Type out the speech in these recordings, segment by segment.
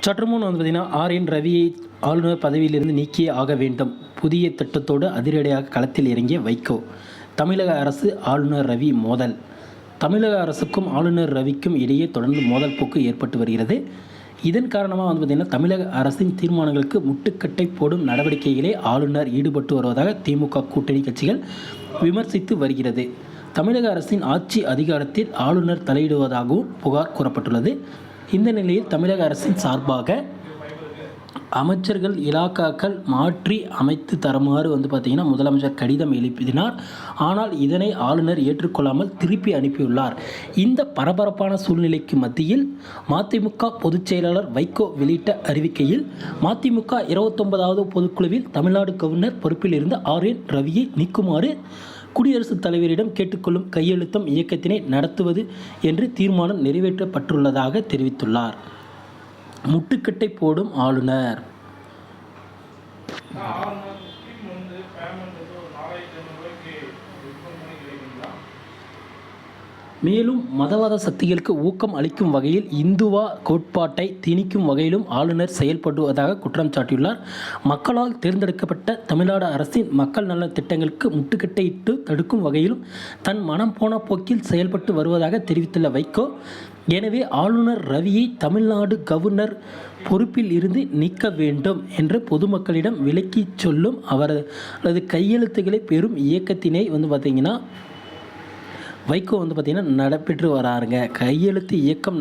சற்று முன் பார்த்திங்கன்னா ஆர்என் ரவியை ஆளுநர் பதவியிலிருந்து நீக்கியே ஆக வேண்டும். புதிய திட்டத்தோடு அதிரடியாக களத்தில் இறங்கிய வைகோ. தமிழக அரசு ஆளுநர் ரவி மோதல். தமிழக அரசுக்கும் ஆளுநர் ரவிக்கும் இடையே தொடர்ந்து மோதல் போக்கு ஏற்பட்டு வருகிறது. இதன் காரணமாக பார்த்திங்கன்னா தமிழக அரசின் தீர்மானங்களுக்கு முட்டுக்கட்டை போடும் நடவடிக்கைகளே ஆளுநர் ஈடுபட்டு வருவதாக திமுக கூட்டணி கட்சிகள் விமர்சித்து வருகிறது. தமிழக அரசின் ஆட்சி அதிகாரத்தில் ஆளுநர் தலையிடுவதாகவும் புகார் கூறப்பட்டுள்ளது. இந்த நிலையில் தமிழக அரசின் சார்பாக அமைச்சர்கள் இலாக்காக்கள் மாற்றி அமைத்து தருமாறு பார்த்திங்கன்னா முதலமைச்சர் கடிதம் எழுப்பினார். ஆனால் இதனை ஆளுநர் ஏற்றுக்கொள்ளாமல் திருப்பி அனுப்பியுள்ளார். இந்த பரபரப்பான சூழ்நிலைக்கு மத்தியில் மதிமுக பொதுச் செயலாளர் வைகோ வெளியிட்ட அறிவிக்கையில் மதிமுக 29வது பொதுக்குழுவில் தமிழ்நாடு கவர்னர் பொறுப்பில் இருந்த ஆர்என் ரவியை நீக்குமாறு குடியரசுத் தலைவரிடம் கேட்டுக்கொள்ளும் கையெழுத்தம் இயக்கத்தினை நடத்துவது என்று தீர்மானம் நிறைவேற்றப்பட்டுள்ளதாக தெரிவித்துள்ளார். முட்டுக்கட்டை போடும் ஆளுநர். மேலும் மதவாத சக்திகளுக்கு ஊக்கம் அளிக்கும் வகையில் இந்துவா கோட்பாட்டை திணிக்கும் வகையிலும் ஆளுநர் செயல்படுவதாக குற்றம் சாட்டியுள்ளார். மக்களால் தேர்ந்தெடுக்கப்பட்ட தமிழ்நாடு அரசின் மக்கள் நல திட்டங்களுக்கு முட்டுக்கட்டையிட்டு தடுக்கும் வகையிலும் தன் மனம் போன போக்கில் செயல்பட்டு வருவதாக தெரிவித்துள்ள வைகோ, எனவே ஆளுநர் ரவியை தமிழ்நாடு கவர்னர் பொறுப்பில் இருந்து நீக்க வேண்டும் என்று பொதுமக்களிடம் விளக்கி சொல்லும் அவரது கையெழுத்துக்களை பெறும் இயக்கத்தினை பார்த்திங்கன்னா வைகோ பார்த்திங்கன்னா நடைபெற்று வராருங்க. கையெழுத்து இயக்கம்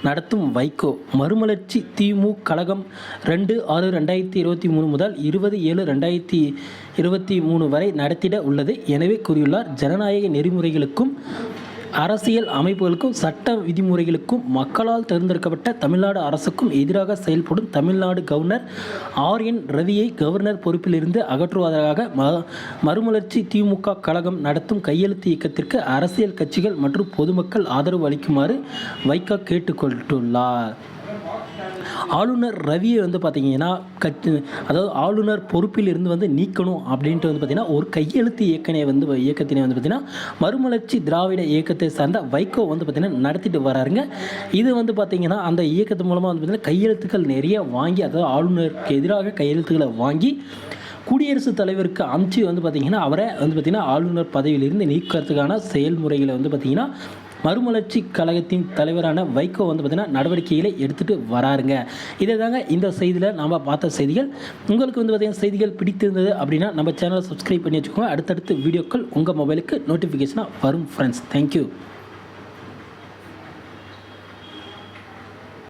நடத்தும் வைகோ மறுமலர்ச்சி திமு கழகம் 2/6/2023 முதல் 20/7/2023 வரை நடத்திட உள்ளது எனவே கூறியுள்ளார். ஜனநாயக நெறிமுறைகளுக்கும் அரசியல் அமைப்புகளுக்கும் சட்ட விதிமுறைகளுக்கும் மக்களால் தேர்ந்தெடுக்கப்பட்ட தமிழ்நாடு அரசுக்கும் எதிராக செயல்படும் தமிழ்நாடு கவர்னர் ஆர்என் ரவியை கவர்னர் பொறுப்பிலிருந்து அகற்றுவதற்காக மறுமலர்ச்சி திமுக கழகம் நடத்தும் கையெழுத்து இயக்கத்திற்கு அரசியல் கட்சிகள் மற்றும் பொதுமக்கள் ஆதரவு அளிக்குமாறு வைகோ கேட்டுக்கொண்டுள்ளார். ஆளுநர் ரவியை பார்த்திங்கன்னா அதாவது ஆளுநர் பொறுப்பில் இருந்து நீக்கணும் அப்படின்ட்டு பார்த்திங்கன்னா ஒரு கையெழுத்து இயக்கத்தினை பார்த்திங்கன்னா மறுமலர்ச்சி திராவிட இயக்கத்தை சார்ந்த வைகோ பார்த்திங்கன்னா நடத்திட்டு வராருங்க. இது பார்த்திங்கன்னா அந்த இயக்கத்து மூலமாக பார்த்திங்கன்னா கையெழுத்துக்கள் நிறைய வாங்கி, அதாவது ஆளுநருக்கு எதிராக கையெழுத்துக்களை வாங்கி குடியரசுத் தலைவருக்கு அனுப்பிச்சு பார்த்திங்கன்னா அவரை பார்த்திங்கன்னா ஆளுநர் பதவியிலிருந்து நீக்கிறதுக்கான செயல்முறைகளை பார்த்திங்கன்னா மறுமலர்ச்சி கழகத்தின் தலைவரான வைகோ பார்த்திங்கன்னா நடவடிக்கைகளை எடுத்துகிட்டு வராருங்க. இதை தாங்க இந்த செய்தியில் நாம் பார்த்த செய்திகள். உங்களுக்கு பார்த்திங்கன்னா செய்திகள் பிடித்திருந்தது அப்படின்னா நம்ம சேனலை சப்ஸ்கிரைப் பண்ணி வச்சுக்கோங்க. அடுத்தடுத்து வீடியோக்கள் உங்கள் மொபைலுக்கு நோட்டிஃபிகேஷனாக வரும் ஃப்ரெண்ட்ஸ். தேங்க்யூ.